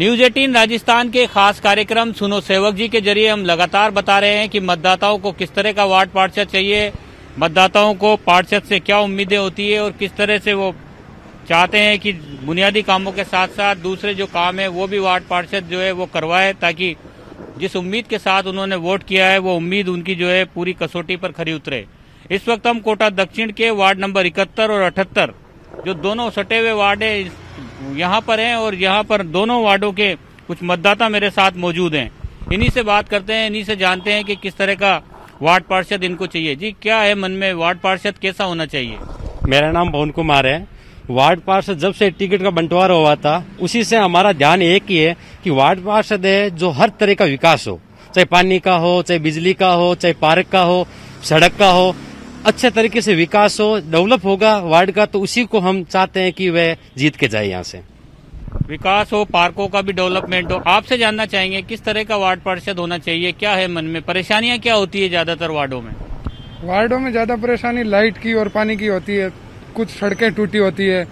News 18 Rajasthan के खास कार्यक्रम सुनो सेवक जी के जरिए हम लगातार बता रहे हैं कि मतदाताओं को किस तरह का वार्ड पार्षद चाहिए, मतदाताओं को पार्षद से क्या उम्मीदें होती है और किस तरह से वो चाहते हैं कि बुनियादी कामों के साथ साथ दूसरे जो काम है वो भी वार्ड पार्षद जो है वो करवाए, ताकि जिस उम्मीद के साथ उन्होंने वोट किया है वो उम्मीद उनकी जो है पूरी कसौटी पर खरी उतरे। इस वक्त हम कोटा दक्षिण के वार्ड नंबर 71 और 78 जो दोनों सटे हुए वार्ड है यहाँ पर हैं और यहाँ पर दोनों वार्डों के कुछ मतदाता मेरे साथ मौजूद हैं। इन्हीं से बात करते हैं, इन्हीं से जानते हैं कि किस तरह का वार्ड पार्षद इनको चाहिए। जी, क्या है मन में, वार्ड पार्षद कैसा होना चाहिए? मेरा नाम पवन कुमार है। वार्ड पार्षद जब से टिकट का बंटवारा हुआ था उसी से हमारा ध्यान एक ही है कि वार्ड पार्षद है जो हर तरह का विकास हो, चाहे पानी का हो, चाहे बिजली का हो, चाहे पार्क का हो, सड़क का हो, अच्छे तरीके से विकास हो, डेवलप होगा वार्ड का, तो उसी को हम चाहते हैं कि वह जीत के जाए। यहाँ से विकास हो, पार्कों का भी डेवलपमेंट हो। आपसे जानना चाहेंगे किस तरह का वार्ड पार्षद होना चाहिए, क्या है मन में, परेशानियां क्या होती है ज्यादातर वार्डों में? वार्डों में ज्यादा परेशानी लाइट की और पानी की होती है, कुछ सड़कें टूटी होती है।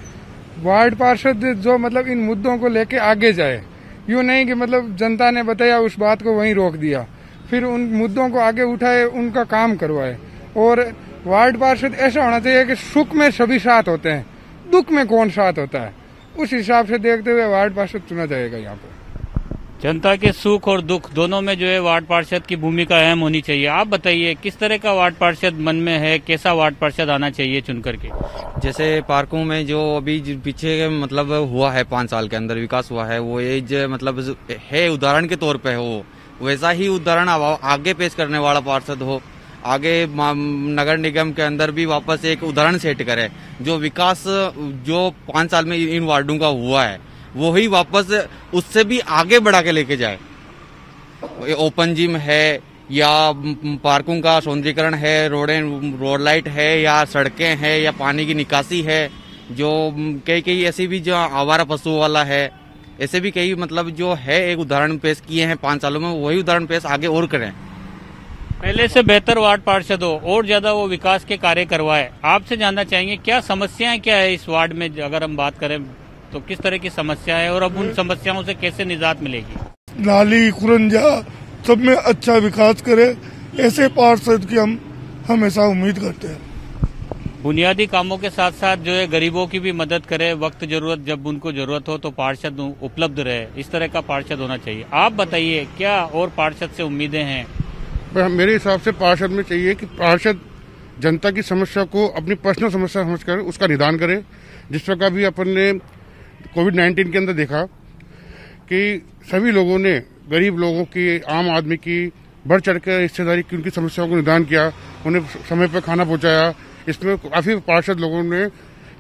वार्ड पार्षद जो मतलब इन मुद्दों को लेके आगे जाए, यूँ नहीं कि मतलब जनता ने बताया उस बात को वहीं रोक दिया, फिर उन मुद्दों को आगे उठाए, उनका काम करवाए। और वार्ड पार्षद ऐसा होना चाहिए कि सुख में सभी साथ होते हैं, दुख में कौन साथ होता है, उस हिसाब से देखते हुए वार्ड पार्षद चुना जाएगा। यहाँ पे जनता के सुख और दुख दोनों में जो है वार्ड पार्षद की भूमिका अहम होनी चाहिए। आप बताइए किस तरह का वार्ड पार्षद मन में है, कैसा वार्ड पार्षद आना चाहिए चुन करके? जैसे पार्कों में जो अभी पीछे मतलब हुआ है 5 साल के अंदर विकास हुआ है, वो एज मतलब है उदाहरण के तौर पे हो, वैसा ही उदाहरण आगे पेश करने वाला पार्षद हो। आगे नगर निगम के अंदर भी वापस एक उदाहरण सेट करे, जो विकास जो 5 साल में इन वार्डों का हुआ है वो ही वापस उससे भी आगे बढ़ा के लेके जाए। ओपन जिम है या पार्कों का सौंदर्यीकरण है, रोड लाइट है या सड़कें हैं या पानी की निकासी है, जो कई ऐसी भी जो आवारा पशुओं वाला है, ऐसे भी कई मतलब जो है एक उदाहरण पेश किए हैं 5 सालों में, वही उदाहरण पेश आगे और करें। पहले से बेहतर वार्ड पार्षद हो और ज्यादा वो विकास के कार्य करवाए। आपसे जानना चाहेंगे क्या समस्याएं क्या है इस वार्ड में, अगर हम बात करें तो किस तरह की समस्या है और अब उन समस्याओं से कैसे निजात मिलेगी? नाली कुरंजा सब में अच्छा विकास करे, ऐसे पार्षद की हम हमेशा उम्मीद करते हैं। बुनियादी कामों के साथ साथ जो है गरीबों की भी मदद करे, वक्त जरूरत जब उनको जरूरत हो तो पार्षद उपलब्ध रहे, इस तरह का पार्षद होना चाहिए। आप बताइए क्या और पार्षद से उम्मीदें हैं? मेरे हिसाब से पार्षद में चाहिए कि पार्षद जनता की समस्या को अपनी पर्सनल समस्या समझकर उसका निदान करे। जिस प्रकार भी अपन ने कोविड-19 के अंदर देखा कि सभी लोगों ने, गरीब लोगों की, आम आदमी की बढ़ चढ़कर हिस्सेदारी की, उनकी समस्याओं को निदान किया, उन्हें समय पर खाना पहुंचाया। इसमें काफी पार्षद लोगों ने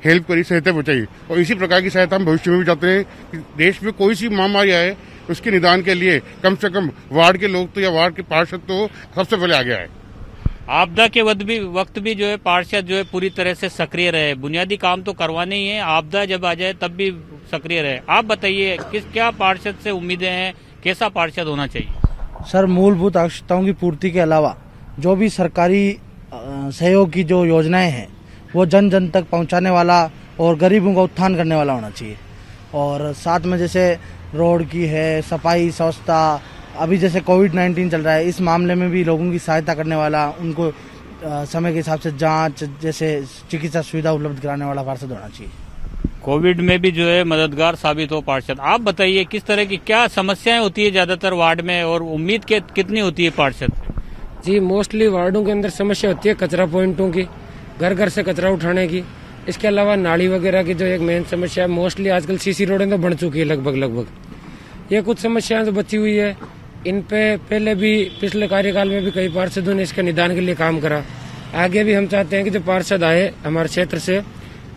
हेल्प करी, सहायता पहुंचाई और इसी प्रकार की सहायता हम भविष्य में भी चाहते हैं कि देश में कोई सी महामारी आए उसके निदान के लिए कम से कम वार्ड के लोग तो या वार्ड के पार्षद तो सबसे पहले आगे आए। आपदा के वक्त भी जो है पार्षद जो है पूरी तरह से सक्रिय रहे, बुनियादी काम तो करवाने ही है, आपदा जब आ जाए तब भी सक्रिय रहे। आप बताइए क्या पार्षद से उम्मीदें हैं, कैसा पार्षद होना चाहिए? सर, मूलभूत आवश्यकताओं की पूर्ति के अलावा जो भी सरकारी सहयोग की जो योजनाएं हैं वो जन जन तक पहुंचाने वाला और गरीबों का उत्थान करने वाला होना चाहिए। और साथ में जैसे रोड की है, सफाई, स्वच्छता, अभी जैसे कोविड-19 चल रहा है, इस मामले में भी लोगों की सहायता करने वाला, उनको समय के हिसाब से जांच जैसे चिकित्सा सुविधा उपलब्ध कराने वाला पार्षद होना चाहिए। कोविड में भी जो है मददगार साबित हो पार्षद। आप बताइए किस तरह की क्या समस्याएं होती है ज्यादातर वार्ड में और उम्मीद कितनी होती है पार्षद? जी, मोस्टली वार्डों के अंदर समस्या होती है कचरा पॉइंटों की, घर घर से कचरा उठाने की। इसके अलावा नाली वगैरह की जो एक मेन समस्या है, मोस्टली आजकल सीसी रोडें तो बन चुकी है लगभग। ये कुछ समस्याएं जो बची हुई है, इन पे पहले भी पिछले कार्यकाल में भी कई पार्षदों ने इसके निदान के लिए काम करा। आगे भी हम चाहते हैं कि जो पार्षद आए हमारे क्षेत्र से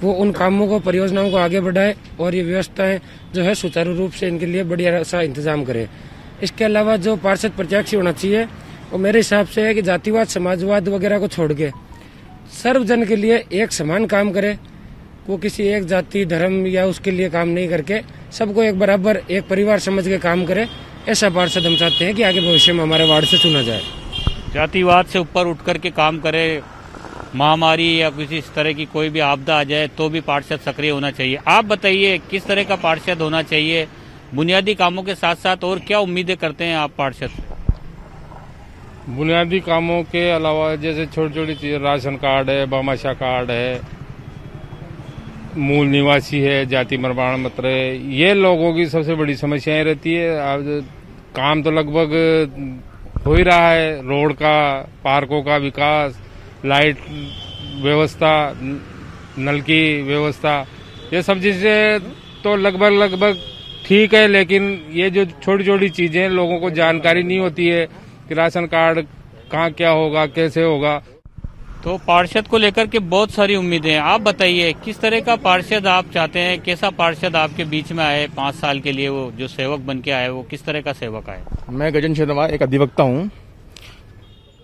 वो उन कामों को, परियोजनाओं को आगे बढ़ाए और ये व्यवस्थाएं जो है सुचारू रूप से इनके लिए बढ़िया सा इंतजाम करे। इसके अलावा जो पार्षद प्रत्याशी होना चाहिए वो मेरे हिसाब से है कि जातिवाद, समाजवाद वगैरह को छोड़ के सर्वजन के लिए एक समान काम करे। वो किसी एक जाति, धर्म या उसके लिए काम नहीं करके सबको एक बराबर एक परिवार समझ के काम करे। ऐसा पार्षद हम चाहते हैं कि आगे भविष्य में हमारे वार्ड से चुना जाए। जातिवाद से ऊपर उठ करके काम करे, महामारी या किसी इस तरह की कोई भी आपदा आ जाए तो भी पार्षद सक्रिय होना चाहिए। आप बताइए किस तरह का पार्षद होना चाहिए बुनियादी कामों के साथ साथ और क्या उम्मीदें करते हैं आप पार्षद से? बुनियादी कामों के अलावा जैसे छोटी छोटी चीजें, राशन कार्ड है, भामाशाह कार्ड है, मूल निवासी है, जाति प्रमाण पत्र है, ये लोगों की सबसे बड़ी समस्याएं रहती है। अब काम तो लगभग हो ही रहा है, रोड का, पार्कों का विकास, लाइट व्यवस्था, नल की व्यवस्था, ये सब चीजें तो लगभग ठीक है, लेकिन ये जो छोटी छोटी चीजें लोगों को जानकारी नहीं होती है कि राशन कार्ड कहाँ क्या होगा, कैसे होगा। तो पार्षद को लेकर के बहुत सारी उम्मीदें हैं। आप बताइए किस तरह का पार्षद आप चाहते हैं, कैसा पार्षद आपके बीच में आए 5 साल के लिए, वो जो सेवक बन के आए वो किस तरह का सेवक आए? मैं गजन शर्मा एक अधिवक्ता हूँ।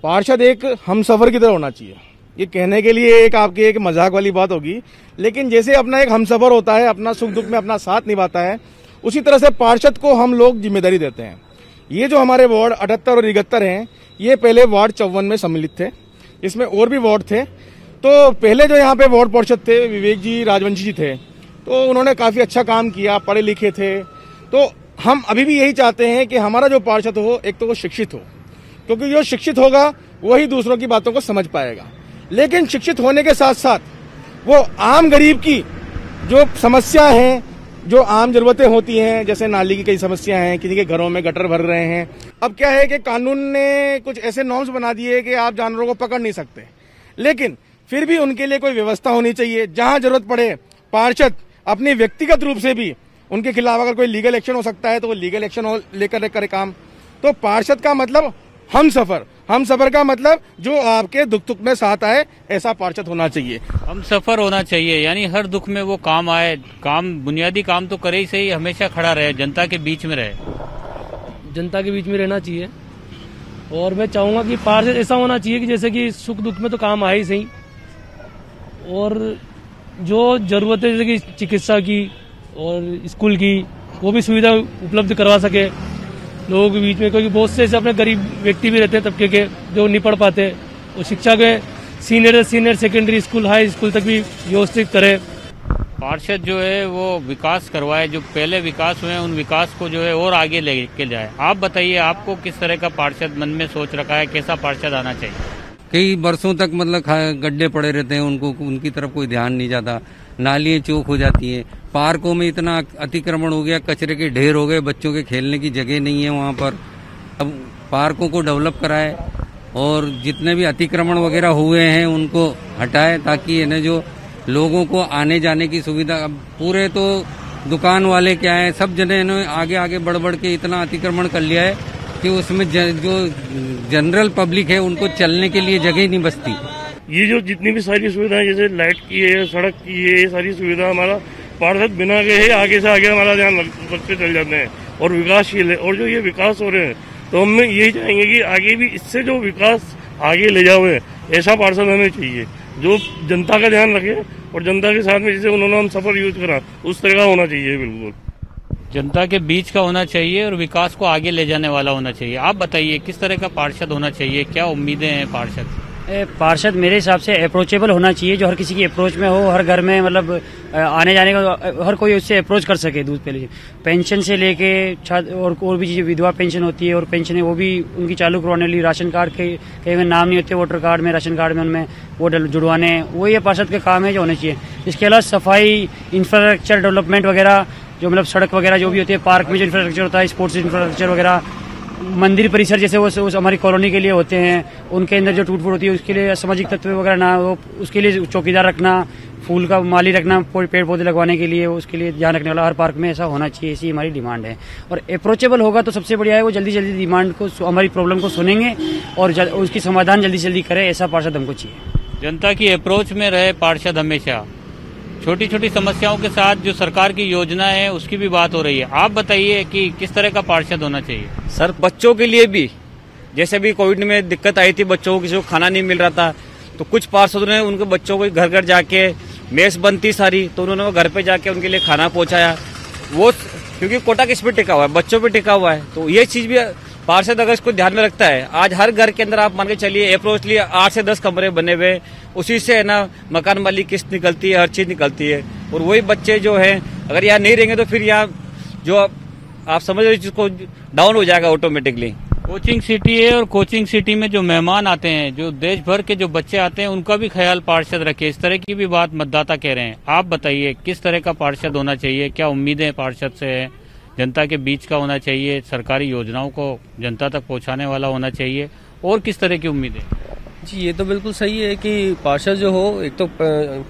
पार्षद एक हमसफर की तरह होना चाहिए। ये कहने के लिए एक आपकी एक मजाक वाली बात होगी, लेकिन जैसे अपना एक हमसफर होता है, अपना सुख दुख में अपना साथ निभाता है, उसी तरह से पार्षद को हम लोग जिम्मेदारी देते हैं। ये जो हमारे वार्ड 78 और 71 हैं, ये पहले वार्ड 54 में सम्मिलित थे, इसमें और भी वार्ड थे। तो पहले जो यहाँ पे वार्ड पार्षद थे विवेक जी राजवंशी जी थे, तो उन्होंने काफी अच्छा काम किया, पढ़े लिखे थे। तो हम अभी भी यही चाहते हैं कि हमारा जो पार्षद हो, एक तो वो शिक्षित हो, क्योंकि जो शिक्षित होगा वही दूसरों की बातों को समझ पाएगा। लेकिन शिक्षित होने के साथ साथ वो आम गरीब की जो समस्या है, जो आम जरूरतें होती हैं, जैसे नाली की कई समस्या हैं, किसी के घरों में गटर भर रहे हैं। अब क्या है कि कानून ने कुछ ऐसे नॉर्म्स बना दिए कि आप जानवरों को पकड़ नहीं सकते, लेकिन फिर भी उनके लिए कोई व्यवस्था होनी चाहिए। जहां जरूरत पड़े पार्षद अपनी व्यक्तिगत रूप से भी उनके खिलाफ अगर कोई लीगल एक्शन हो सकता है तो वो लीगल एक्शन लेकर करे काम। तो पार्षद का मतलब हमसफर का मतलब जो आपके दुख दुख में साथ आए, ऐसा पार्षद होना चाहिए। हमसफर होना चाहिए, यानी हर दुख में वो काम आए, काम बुनियादी काम तो करे ही सही, हमेशा खड़ा रहे, जनता के बीच में रहे। जनता के बीच में रहना चाहिए। और मैं चाहूंगा कि पार्षद ऐसा होना चाहिए कि जैसे कि सुख दुख में तो काम आए ही सही, और जो जरूरत है जैसे कि चिकित्सा की और स्कूल की, वो भी सुविधा उपलब्ध करवा सके लोगों के बीच में, क्योंकि बहुत से ऐसे अपने गरीब व्यक्ति भी रहते हैं तबके के जो नहीं पढ़ पाते, और शिक्षा के senior secondary school, high school तक भी व्यवस्थित करे। पार्षद जो है वो विकास करवाए, जो पहले विकास हुए हैं उन विकास को जो है और आगे लेके जाए। आप बताइए, आपको किस तरह का पार्षद मन में सोच रखा है, कैसा पार्षद आना चाहिए? कई वर्षों तक मतलब गड्ढे पड़े रहते हैं, उनकी तरफ कोई ध्यान नहीं जाता, नालियां चौक हो जाती हैं, पार्कों में इतना अतिक्रमण हो गया, कचरे के ढेर हो गए, बच्चों के खेलने की जगह नहीं है वहाँ पर। अब पार्कों को डेवलप कराए और जितने भी अतिक्रमण वगैरह हुए हैं उनको हटाए, ताकि है जो लोगों को आने जाने की सुविधा। अब पूरे तो दुकान वाले क्या है, सब जने आगे बढ़ के इतना अतिक्रमण कर लिया है कि उसमें जो जनरल पब्लिक है उनको चलने के लिए जगह ही नहीं बचती। ये जो जितनी भी सारी सुविधाएं जैसे लाइट की है, सड़क की है, ये सारी सुविधा हमारा पार्षद बिना गए आगे से आगे हमारा ध्यान रखते चल जाते हैं और विकासशील है। और जो ये विकास हो रहे हैं तो हम यही चाहेंगे कि आगे भी इससे जो विकास आगे ले जाओ, ऐसा पार्षद हमें चाहिए जो जनता का ध्यान रखे और जनता के साथ में जैसे उन्होंने हम सफर यूज करा उस तरह का होना चाहिए। बिल्कुल जनता के बीच का होना चाहिए और विकास को आगे ले जाने वाला होना चाहिए। आप बताइए किस तरह का पार्षद होना चाहिए, क्या उम्मीदें हैं पार्षद से? पार्षद मेरे हिसाब से अप्रोचेबल होना चाहिए, जो हर किसी की अप्रोच में हो, हर घर में मतलब आने जाने का हर कोई उससे अप्रोच कर सके। दूध पहले पेंशन से लेके और भी चीजें, विधवा पेंशन होती है और पेंशन है वो भी उनकी चालू करवाने लिए, राशन कार्ड के कई में नाम नहीं होते वोटर कार्ड में, राशन कार्ड में उनमें वो जुड़वाने, वो ये पार्षद के काम है जो होने चाहिए। इसके अलावा सफाई, इंफ्रास्ट्रक्चर डेवलपमेंट वगैरह, जो मतलब सड़क वगैरह जो भी होती है, पार्क में जो इंफ्रास्ट्रक्चर होता है, स्पोर्ट्स इंफ्रास्ट्रक्चर वगैरह, मंदिर परिसर जैसे वो हमारी कॉलोनी के लिए होते हैं, उनके अंदर जो टूट फूट होती है उसके लिए असामाजिक तत्व वगैरह ना हो, उसके लिए चौकीदार रखना, फूल का माली रखना, पेड़ पौधे लगवाने के लिए, उसके लिए ध्यान रखने वाला हर पार्क में ऐसा होना चाहिए, ऐसी हमारी डिमांड है। और अप्रोचेबल होगा तो सबसे बढ़िया है, वो जल्दी जल्दी डिमांड को, हमारी प्रॉब्लम को सुनेंगे और उसकी समाधान जल्दी जल्दी करे, ऐसा पार्षद हमको चाहिए। जनता की अप्रोच में रहे पार्षद हमेशा, छोटी छोटी समस्याओं के साथ जो सरकार की योजना है उसकी भी बात हो रही है। आप बताइए कि किस तरह का पार्षद होना चाहिए? सर बच्चों के लिए भी, जैसे भी कोविड में दिक्कत आई थी, बच्चों को किसी को खाना नहीं मिल रहा था, तो कुछ पार्षदों ने उनके बच्चों को घर घर जाके, मेस बनती सारी, तो उन्होंने वो घर पे जाके उनके लिए खाना पहुंचाया। वो क्योंकि कोटा किस पे टिका हुआ है, बच्चों पे टिका हुआ है, तो ये चीज भी पार्षद अगर इसको ध्यान में रखता है, आज हर घर के अंदर आप मान के चलिए अप्रोचली 8 से 10 कमरे बने हुए, उसी से है ना मकान मालिक किस्त निकलती है, हर चीज निकलती है। और वही बच्चे जो है अगर यहाँ नहीं रहेंगे तो फिर यहाँ जो आप समझ लो इस चीज को डाउन हो जाएगा ऑटोमेटिकली। कोचिंग सिटी है और कोचिंग सिटी में जो मेहमान आते हैं, जो देश भर के जो बच्चे आते हैं, उनका भी ख्याल पार्षद रखे। इस तरह की भी बात मतदाता कह रहे हैं। आप बताइए किस तरह का पार्षद होना चाहिए, क्या उम्मीदें पार्षद से है? जनता के बीच का होना चाहिए, सरकारी योजनाओं को जनता तक पहुंचाने वाला होना चाहिए, और किस तरह की उम्मीदें? जी ये तो बिल्कुल सही है कि पार्षद जो हो, एक तो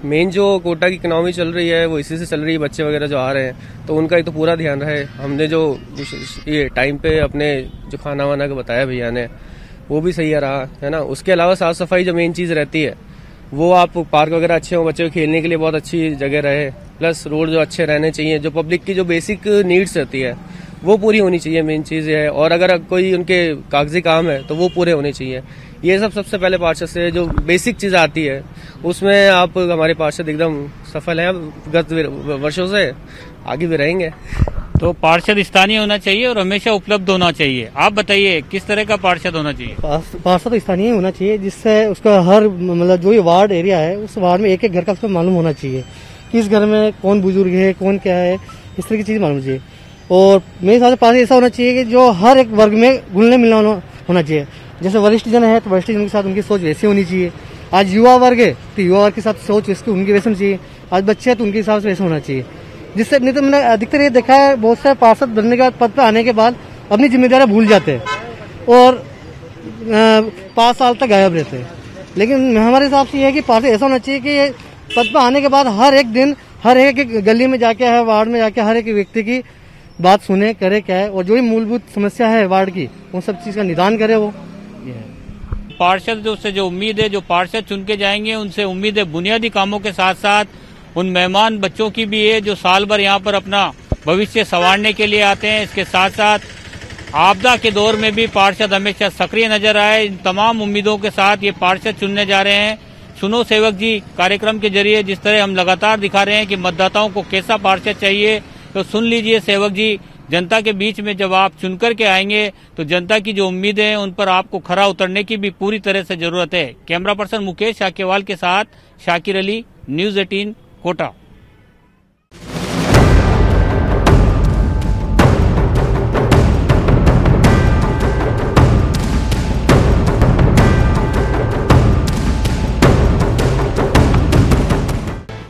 मेन जो कोटा की इकोनॉमी चल रही है वो इसी से चल रही है, बच्चे वगैरह जो आ रहे हैं तो उनका एक तो पूरा ध्यान रहे। हमने जो ये टाइम पे अपने जो खाना वाना का बताया भैया ने वो भी सही रहा है ना। उसके अलावा साफ सफाई जो मेन चीज़ रहती है वो, आप पार्क वगैरह अच्छे हो, बच्चों को खेलने के लिए बहुत अच्छी जगह रहे, प्लस रोड जो अच्छे रहने चाहिए, जो पब्लिक की जो बेसिक नीड्स रहती है वो पूरी होनी चाहिए, मेन चीज़ है। और अगर कोई उनके कागजी काम है तो वो पूरे होने चाहिए। ये सब सबसे पहले पार्षद से जो बेसिक चीज़ आती है उसमें आप हमारे पार्षद एकदम सफल हैं गत वर्षों से, आगे भी रहेंगे। तो पार्षद स्थानीय होना चाहिए और हमेशा उपलब्ध होना चाहिए। आप बताइए किस तरह का पार्षद होना चाहिए? पार्षद तो स्थानीय होना चाहिए, जिससे उसका हर मतलब जो ये वार्ड एरिया है उस वार्ड में एक एक घर का उसको मालूम होना चाहिए कि इस घर में कौन बुजुर्ग है, कौन क्या है, इस तरह की चीज़ मालूम चाहिए। और मेरे हिसाब से पार्षद ऐसा होना चाहिए कि जो हर एक वर्ग में घुलने मिलना होना चाहिए। जैसे वरिष्ठ जन है तो वरिष्ठ जन के साथ उनकी सोच वैसी होनी चाहिए। आज युवा वर्ग है तो युवा वर्ग के साथ सोच वैसी उनकी वैसे होनी चाहिए। आज बच्चे हैं तो उनके हिसाब से वैसा होना चाहिए। जिससे नहीं तो मैंने अधिकतर ये देखा है, बहुत सारे पार्षद बनने के बाद, पद पर आने के बाद अपनी जिम्मेदारियां भूल जाते हैं और 5 साल तक गायब रहते हैं। लेकिन हमारे हिसाब से ये है कि पार्षद ऐसा होना चाहिए कि पद पर आने के बाद हर एक दिन हर एक गली में जाके, हर वार्ड में जाके हर एक व्यक्ति की बात सुने, करे क्या है, और जो भी मूलभूत समस्या है वार्ड की उन सब चीज का निदान करे। वो पार्षद से जो उम्मीद है, जो पार्षद चुन के जाएंगे उनसे उम्मीद है बुनियादी कामों के साथ साथ उन मेहमान बच्चों की भी है जो साल भर यहाँ पर अपना भविष्य संवारने के लिए आते हैं। इसके साथ साथ आपदा के दौर में भी पार्षद हमेशा सक्रिय नजर आए। इन तमाम उम्मीदों के साथ ये पार्षद चुनने जा रहे हैं। सुनो सेवक जी कार्यक्रम के जरिए जिस तरह हम लगातार दिखा रहे हैं कि मतदाताओं को कैसा पार्षद चाहिए, तो सुन लीजिए सेवक जी, जनता के बीच में जब आप चुनकर के आएंगे तो जनता की जो उम्मीदें हैं उन पर आपको खरा उतरने की भी पूरी तरह से जरूरत है। कैमरा पर्सन मुकेश शाक्यवाल के साथ शाकिर अली, न्यूज़ 18 कोटा।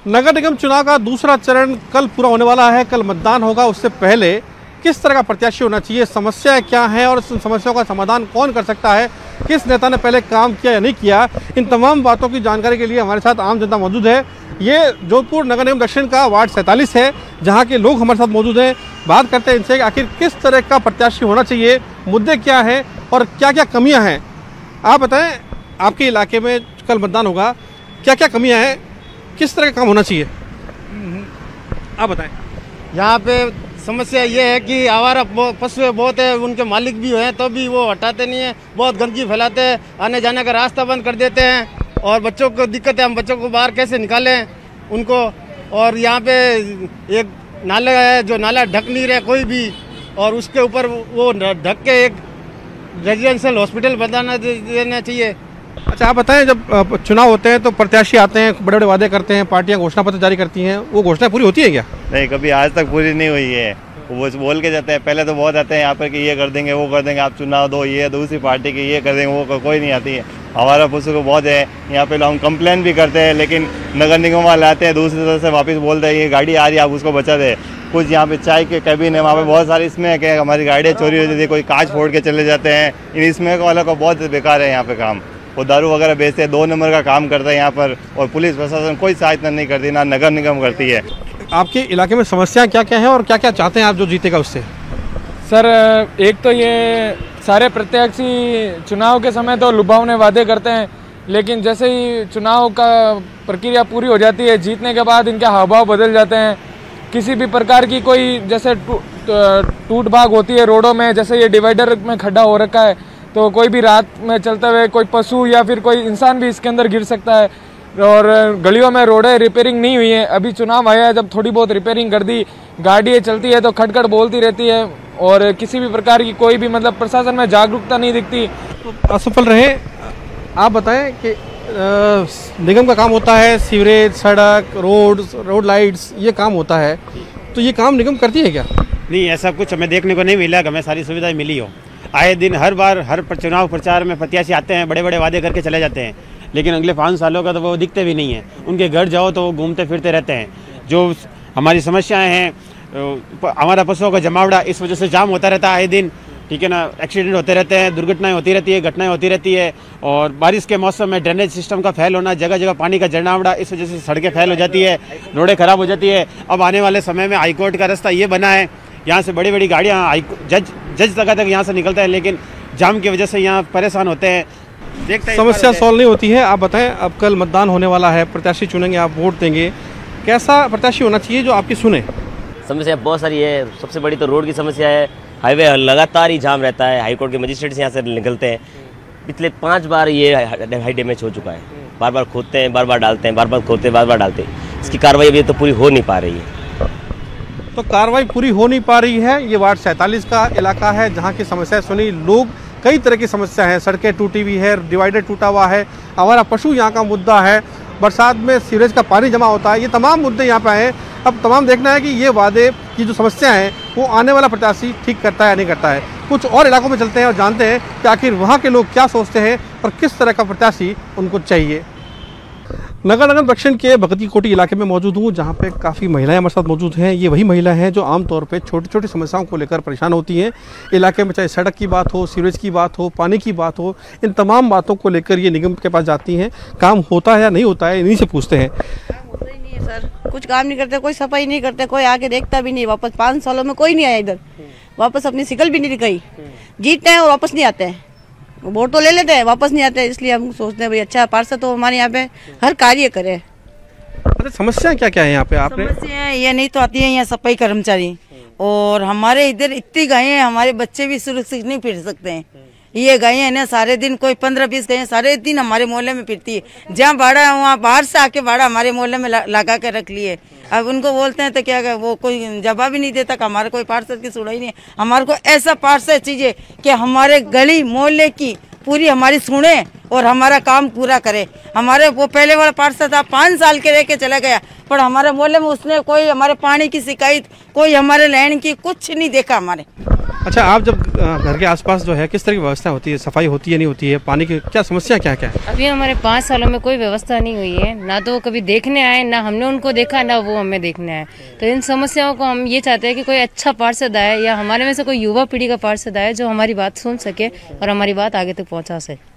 नगर निगम चुनाव का दूसरा चरण कल पूरा होने वाला है। कल मतदान होगा, उससे पहले किस तरह का प्रत्याशी होना चाहिए, समस्याएं क्या हैं और इन समस्याओं का समाधान कौन कर सकता है, किस नेता ने पहले काम किया या नहीं किया, इन तमाम बातों की जानकारी के लिए हमारे साथ आम जनता मौजूद है। ये जोधपुर नगर निगम दक्षिण का वार्ड 47 है, जहाँ के लोग हमारे साथ मौजूद हैं। बात करते हैं इनसे कि आखिर किस तरह का प्रत्याशी होना चाहिए, मुद्दे क्या हैं और क्या क्या कमियाँ हैं। आप बताएं, आपके इलाके में कल मतदान होगा, क्या क्या कमियाँ हैं, किस तरह का काम होना चाहिए, आप बताएं। यहाँ पे समस्या ये है कि आवारा पशु बहुत है, उनके मालिक भी हैं तो भी वो हटाते नहीं है, बहुत गंदगी फैलाते हैं, आने जाने का रास्ता बंद कर देते हैं और बच्चों को दिक्कत है, हम बच्चों को बाहर कैसे निकालें उनको। और यहाँ पे एक नाला है जो नाला ढक नहीं रहा कोई भी, और उसके ऊपर वो ढक के एक रेजिडेंशियल हॉस्पिटल बनाना देना चाहिए। अच्छा आप बताएं, जब चुनाव होते हैं तो प्रत्याशी आते हैं, बड़े बड़े वादे करते हैं, पार्टियां घोषणा पत्र जारी करती हैं, वो घोषणा पूरी होती है क्या? नहीं, कभी आज तक पूरी नहीं हुई है। वो बोल के जाते हैं, पहले तो बहुत आते हैं यहाँ पर कि ये कर देंगे, वो कर देंगे, आप चुनाव दो, ये दूसरी पार्टी की ये कर देंगे, वो कोई नहीं आती है। हमारा पशु को बहुत है यहाँ पे, हम कंप्लेन भी करते हैं लेकिन नगर निगम वाले आते हैं दूसरी तरफ से वापस बोलते हैं ये गाड़ी आ रही है आप उसको बचा दे। कुछ यहाँ पे चाय के कैबिन है, वहाँ पे बहुत सारे इसमें है, हमारी गाड़ियाँ चोरी हो जाती है, कोई कांच फोड़ के चले जाते हैं। इन इसमें वालों का बहुत बेकार है यहाँ पे काम। वो दारू वगैरह बेचते हैं, 2 नंबर का काम करता है यहाँ पर, और पुलिस प्रशासन कोई सहायता नहीं करती, ना नगर निगम करती है। आपके इलाके में समस्याएं क्या क्या हैं और क्या क्या चाहते हैं आप जो जीतेगा उससे? सर एक तो ये सारे प्रत्याशी चुनाव के समय तो लुभावने वादे करते हैं, लेकिन जैसे ही चुनाव का प्रक्रिया पूरी हो जाती है, जीतने के बाद इनके हाव भाव बदल जाते हैं। किसी भी प्रकार की कोई जैसे टूट भाग होती है रोडों में, जैसे ये डिवाइडर में खड्डा हो रखा है तो कोई भी रात में चलते हुए कोई पशु या फिर कोई इंसान भी इसके अंदर गिर सकता है। और गलियों में रोडें रिपेयरिंग नहीं हुई है, अभी चुनाव आया है, जब थोड़ी बहुत रिपेयरिंग कर दी, गाड़ियाँ चलती है तो खटखट बोलती रहती है और किसी भी प्रकार की कोई भी मतलब प्रशासन में जागरूकता नहीं दिखती। तो असफल रहे। आप बताएं कि निगम का काम होता है, सीवरेज, सड़क, रोड लाइट्स, ये काम होता है, तो ये काम निगम करती है क्या? नहीं, ऐसा कुछ हमें देखने को नहीं मिला कि हमें सारी सुविधाएं मिली हो। आए दिन हर बार हर चुनाव प्रचार में प्रत्याशी आते हैं, बड़े बड़े वादे करके चले जाते हैं, लेकिन अगले 5 सालों का तो वो दिखते भी नहीं है। उनके घर जाओ तो वो घूमते फिरते रहते हैं। जो हमारी समस्याएं हैं, हमारा पशुओं का जमावड़ा, इस वजह से जाम होता रहता है आए दिन, ठीक है ना। एक्सीडेंट होते रहते हैं, दुर्घटनाएं होती रहती है, घटनाएं होती रहती है। और बारिश के मौसम में ड्रेनेज सिस्टम का फैल होना, जगह जगह पानी का जमावड़ा, इस वजह से सड़कें फैल हो जाती है, रोडें खराब हो जाती है। अब आने वाले समय में हाईकोर्ट का रास्ता ये बना है, यहाँ से बड़ी बड़ी गाड़ियाँ जज तक यहाँ से निकलता है, लेकिन जाम की वजह से यहाँ परेशान होते हैं। देखते हैं समस्या सॉल्व नहीं होती है। आप बताएं, अब कल मतदान होने वाला है, प्रत्याशी चुनेंगे, आप वोट देंगे, कैसा प्रत्याशी होना चाहिए जो आपकी सुने? समस्या बहुत सारी है। सबसे बड़ी तो रोड की समस्या है। हाईवे लगातार ही जाम रहता है। हाईकोर्ट के मजिस्ट्रेट यहाँ से निकलते हैं। पिछले 5 बार ये हाई डैमेज हो चुका है। बार बार खोदते हैं, बार बार डालते हैं, बार बार खोदते हैं, बार बार डालते हैं। इसकी कार्रवाई अभी तो पूरी हो नहीं पा रही है। तो कार्रवाई पूरी हो नहीं पा रही है। ये वार्ड 47 का इलाका है जहाँ की समस्या सुनी। लोग कई तरह की समस्या है, सड़कें टूटी हुई है, डिवाइडर टूटा हुआ है, हमारा पशु यहाँ का मुद्दा है, बरसात में सीवरेज का पानी जमा होता है। ये तमाम मुद्दे यहाँ पे हैं। अब तमाम देखना है कि ये वादे की जो समस्या है वो आने वाला प्रत्याशी ठीक करता है या नहीं करता है। कुछ और इलाकों में चलते हैं और जानते हैं कि आखिर वहाँ के लोग क्या सोचते हैं और किस तरह का प्रत्याशी उनको चाहिए। नगर निगम दक्षिण के भगती कोटी इलाके में मौजूद हूँ, जहाँ पे काफ़ी महिलाएं हमारे साथ मौजूद हैं। ये वही महिला हैं जो आमतौर पे छोटी छोटी समस्याओं को लेकर परेशान होती हैं। इलाके में चाहे सड़क की बात हो, सीवरेज की बात हो, पानी की बात हो, इन तमाम बातों को लेकर ये निगम के पास जाती हैं। काम होता है या नहीं होता है, इन्हीं से पूछते हैं। होता ही नहीं है सर, कुछ काम नहीं करते, कोई सफाई नहीं करते, कोई आके देखता भी नहीं। वापस 5 सालों में कोई नहीं आया इधर, वापस अपनी शिकल भी नहीं दिखाई। जीतते हैं और वापस नहीं आते हैं, वोट तो ले लेते हैं, वापस नहीं आते। इसलिए हम सोचते हैं भाई अच्छा पार्षद तो हमारे यहाँ पे हर कार्य करे। अच्छा, समस्या क्या क्या है यहाँ पे? आपने समस्या ये नहीं तो आती है यहाँ सफाई कर्मचारी, और हमारे इधर इतनी गायें हैं, हमारे बच्चे भी सुरक्षित नहीं फिर सकते हैं। ये गायें है ना, सारे दिन कोई 15-20 गायें सारे दिन हमारे मोहल्ले में फिरती है। जहाँ भाड़ा है वहाँ बाहर से आके भाड़ा हमारे मोहल्ले में लगा के रख लिए। अब उनको बोलते हैं तो क्या वो कोई जवाब ही नहीं देता कि हमारे कोई पार्षद की सुनाई नहीं। हमारे को ऐसा पार्षद चाहिए कि हमारे गली मोहल्ले की पूरी हमारी सुने और हमारा काम पूरा करे। हमारे वो पहले वाला पार्षद था, 5 साल के रह के चला गया, पर हमारे मोहल्ले में उसने कोई हमारे पानी की शिकायत, कोई हमारे लैंड की कुछ नहीं देखा हमारे। अच्छा, आप जब घर के आसपास जो है किस तरह की व्यवस्था होती है, सफाई होती है नहीं होती है, पानी की क्या समस्या क्या क्या है? अभी हमारे 5 सालों में कोई व्यवस्था नहीं हुई है, ना तो वो कभी देखने आए, ना हमने उनको देखा, ना वो हमें देखने आए। तो इन समस्याओं को हम ये चाहते हैं कि कोई अच्छा पार्षद आए, या हमारे में से कोई युवा पीढ़ी का पार्षद आए जो हमारी बात सुन सके और हमारी बात आगे तक पहुँचा सके।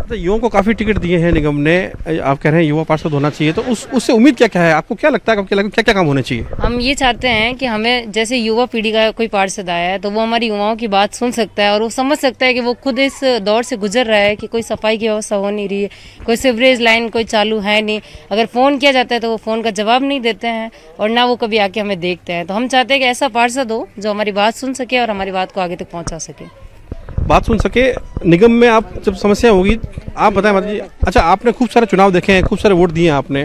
तो युवाओं को काफी टिकट दिए हैं निगम ने, आप कह रहे हैं युवा पार्षद होना चाहिए, तो उससे उम्मीद क्या क्या है? आपको क्या लगता है क्या क्या काम होने चाहिए? हम ये चाहते हैं कि हमें जैसे युवा पीढ़ी का कोई पार्षद आया है तो वो हमारी युवाओं की बात सुन सकता है और वो समझ सकता है कि वो खुद इस दौर से गुजर रहा है कि कोई सफाई की व्यवस्था हो नहीं रही है, कोई सीवरेज लाइन कोई चालू है नहीं। अगर फ़ोन किया जाता है तो वो फ़ोन का जवाब नहीं देते हैं और ना वो कभी आके हमें देखते हैं। तो हम चाहते हैं कि ऐसा पार्षद हो जो हमारी बात सुन सके और हमारी बात को आगे तक पहुँचा सके। बात सुन सके। निगम में आप जब समस्या होगी आप बताएं माता जी। अच्छा, आपने खूब सारे चुनाव देखे हैं, खूब सारे वोट दिए हैं आपने,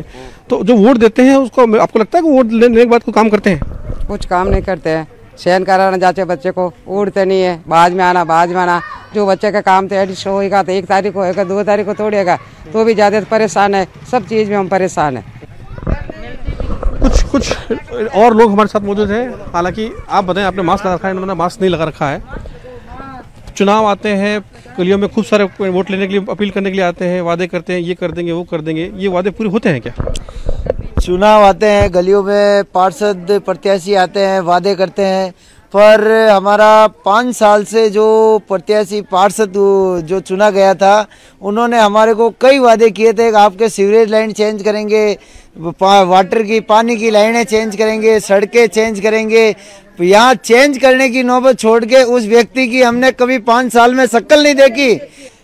तो जो वोट देते हैं उसको आपको लगता है कि वोट लेने के बाद कोई काम करते हैं? कुछ काम नहीं करते हैं, शयन कराना जाते बच्चे को, उड़ते नहीं है, बाज में आना। जो बच्चे का काम थे एडिशन होगा तो 1 तारीख को होगा, 2 तारीख को तोड़ेगा, तो भी ज़्यादा परेशान है। सब चीज़ में हम परेशान हैं। कुछ और लोग हमारे साथ मौजूद हैं। हालांकि आप बताएं, आपने मास्क लगा रखा है, इन्होंने मास्क नहीं लगा रखा है। चुनाव आते हैं, गलियों में खूब सारे वोट लेने के लिए अपील करने के लिए आते हैं, वादे करते हैं, ये कर देंगे वो कर देंगे, ये वादे पूरे होते हैं क्या? चुनाव आते हैं, गलियों में पार्षद प्रत्याशी आते हैं, वादे करते हैं, पर हमारा 5 साल से जो प्रत्याशी पार्षद जो चुना गया था उन्होंने हमारे को कई वादे किए थे कि आपके सीवरेज लाइन चेंज करेंगे, वाटर की पानी की लाइनें चेंज करेंगे, सड़कें चेंज करेंगे। यहाँ चेंज करने की नौबत छोड़ के उस व्यक्ति की हमने कभी 5 साल में शक्ल नहीं देखी।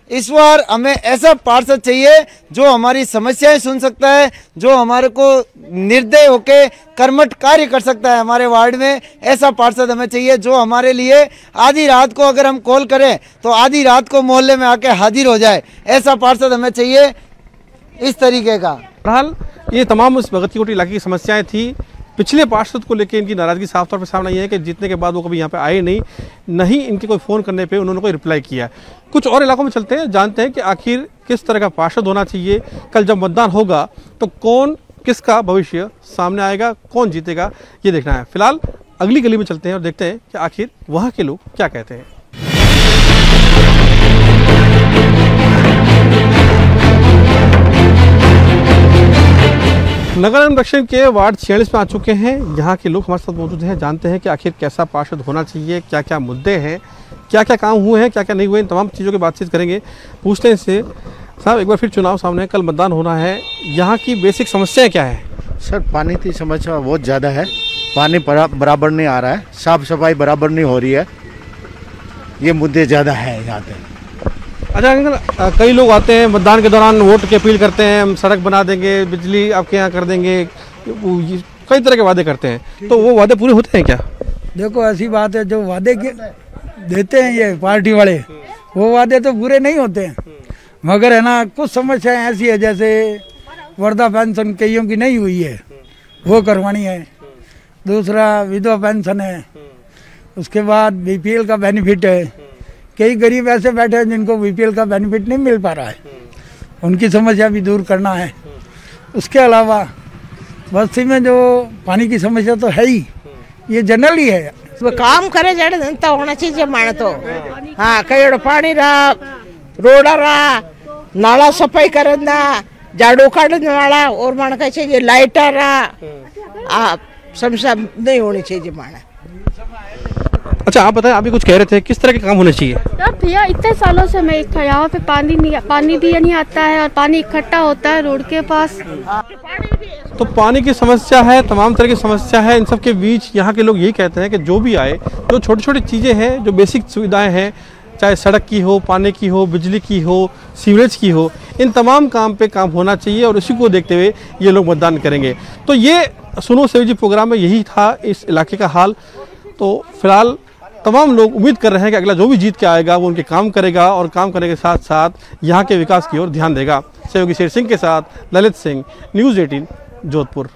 इस बार हमें ऐसा पार्षद चाहिए जो हमारी समस्याएं सुन सकता है, जो हमारे को निर्दय होके कर्मठ कार्य कर सकता है। हमारे वार्ड में ऐसा पार्षद हमें चाहिए जो हमारे लिए आधी रात को अगर हम कॉल करें तो आधी रात को मोहल्ले में आके हाजिर हो जाए, ऐसा पार्षद हमें चाहिए इस तरीके का। फिलहाल ये तमाम उस भगत कोटी इलाके की समस्याएं थी। पिछले पार्षद को लेकर इनकी नाराजगी साफ तौर पर सामने आई है कि जीतने के बाद वो कभी यहाँ पे आए नहीं इनके कोई फ़ोन करने पे उन्होंने कोई रिप्लाई किया। कुछ और इलाकों में चलते हैं, जानते हैं कि आखिर किस तरह का पार्षद होना चाहिए। कल जब मतदान होगा तो कौन किसका भविष्य सामने आएगा, कौन जीतेगा, ये देखना है। फिलहाल अगली गली में चलते हैं और देखते हैं कि आखिर वहाँ के लोग क्या कहते हैं। नगर निगम दक्षिण के वार्ड 46 में आ चुके हैं। यहाँ के लोग हमारे साथ मौजूद हैं, जानते हैं कि आखिर कैसा पार्षद होना चाहिए, क्या क्या मुद्दे हैं, क्या क्या काम हुए हैं, क्या क्या नहीं हुए, इन तमाम चीज़ों की बातचीत करेंगे। पूछते हैं इससे, साहब एक बार फिर चुनाव सामने है, कल मतदान होना है, यहाँ की बेसिक समस्याएं क्या है? सर पानी की समस्या बहुत ज़्यादा है, पानी बराबर नहीं आ रहा है, साफ सफाई बराबर नहीं हो रही है, ये मुद्दे ज़्यादा है यहाँ पे। अच्छा अंकल, कई लोग आते हैं मतदान के दौरान वोट की अपील करते हैं, हम सड़क बना देंगे, बिजली आपके यहाँ कर देंगे, कई तरह के वादे करते हैं, तो वो वादे पूरे होते हैं क्या? देखो ऐसी बात है, जो वादे के देते हैं ये पार्टी वाले, वो वादे तो पूरे नहीं होते हैं, मगर है ना कुछ समस्याएं ऐसी है, जैसे वृद्धा पेंशन कईयों की नहीं हुई है, वो करवानी है। दूसरा विधवा पेंशन है, उसके बाद बीपीएल का बेनिफिट है। कई गरीब ऐसे बैठे हैं जिनको बीपीएल का बेनिफिट नहीं मिल पा रहा है, उनकी समस्या भी दूर करना है। उसके अलावा बस्ती में जो पानी की समस्या तो है ही, ये जनरल ही है। काम करे जड़े जनता होना चाहिए माने तो, हाँ कई पानी रहा, रोड रहा, नाला सफाई करना, झाड़ू काटने वाला, और माने कहे चाहिए लाइट रहा, समस्या नहीं होनी चाहिए माने। अच्छा आप बताएं, आप भी कुछ कह रहे थे, किस तरह के काम होने चाहिए? यार भैया इतने सालों से मैं यहाँ पे पानी भी नहीं आता है, और पानी इकट्ठा होता है रोड के पास। तो पानी की समस्या है, तमाम तरह की समस्या है, इन सब के बीच यहाँ के लोग यही कहते हैं कि जो भी आए, जो छोटी छोटी चीज़ें हैं, जो बेसिक सुविधाएं हैं, चाहे सड़क की हो, पानी की हो, बिजली की हो, सीवरेज की हो, इन तमाम काम पे काम होना चाहिए, और इसी को देखते हुए ये लोग मतदान करेंगे। तो ये सुनो सेवक जी प्रोग्राम में यही था इस इलाके का हाल। तो फिलहाल तमाम लोग उम्मीद कर रहे हैं कि अगला जो भी जीत के आएगा वो उनके काम करेगा, और काम करने के साथ साथ यहाँ के विकास की ओर ध्यान देगा। सहयोगी शेर सिंह के साथ ललित सिंह, न्यूज़ 18 जोधपुर।